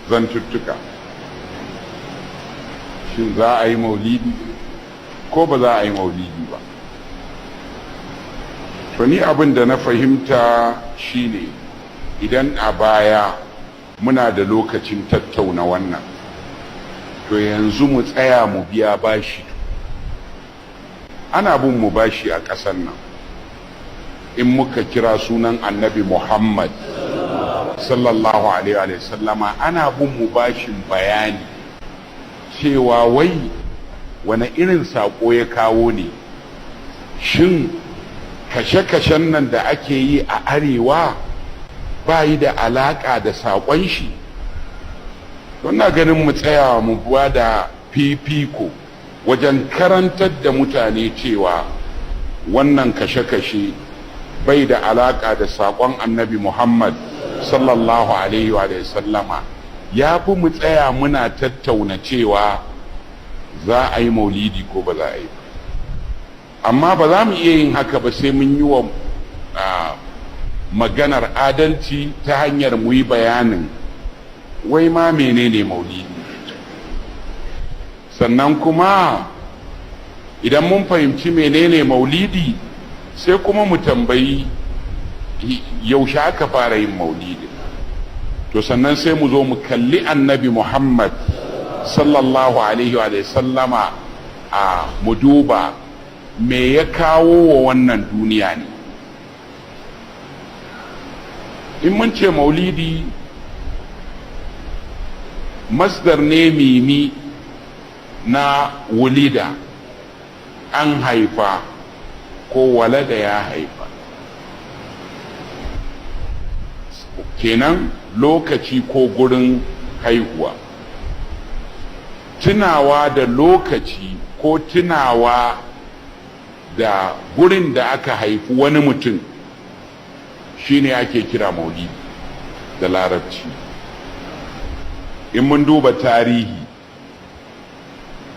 zantuttuka. Shin za a yi maulidi ko ba za a yi maulidi ba? To ni abin da na fahimta shine idan a baya muna da lokacin tattauna wannan, to yanzu mu tsaya mu biya bashi. Ana bin mu bashi a ƙasar nan. In muka kira sunan annabi Muhammad sallallahu alaihi wa sallama, ana bin mu bashin bayani cewa wai wane irin saƙo ya kawo ne. Shin kashe-kashen nan da ake yi a arewa ba yi da alaƙa da saƙon shi? Don na ganin mu tsaya mu buwa da fifiko wajen karantar da mutane cewa wannan kashe-kashe bai da alaƙa da saƙon annabi Muhammad sallallahu alaihi wa sallama. Ya fi mu tsaya muna tattauna cewa za a yi maulidi ko ba za a yi ba. Amma ba za mu iya yin haka ba sai mun yi wa maganar adalci ta hanyar mu yi bayanin wai ma menene maulidi. Sannan kuma idan mun fahimci menene maulidi, sai kuma mu tambayi yaushe aka fara yin maulidi. To sannan sai mu zo mu kalli annabi Muhammad sallallahu alaihi wa sallama a mu duba me ya kawo wa wannan duniya ne. In mun ce maulidi masdar ne mimi na wulida, an haifa ko walada ya haifa, kenan lokaci ko gurin haihuwa. Tunawa da lokaci ko tunawa da gurin da aka haifi wani mutum shine ake kira maulidi da larabci. In mun duba tarihi,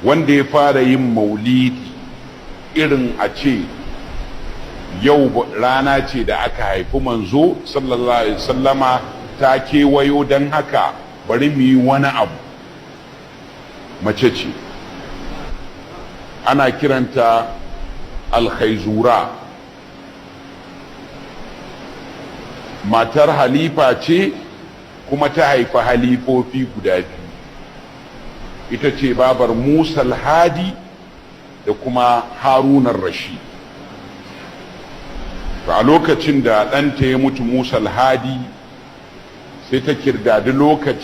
wanda ya fara yin maulidi irin a ce yau rana ce da aka haifi manzo sallallahu alaihi wasallama ta kewayo, don haka bari mu yi wani abu, mace ce ana kiranta alkhaizura. Matar halifa ce kuma ta haifi halifofi guda biyu. Ita ce babar Musa al-Hadi da kuma Harunar Rashid. A lokacin da ɗanta ya mutu Musa al-Hadi, sai ta kirdadi lokacin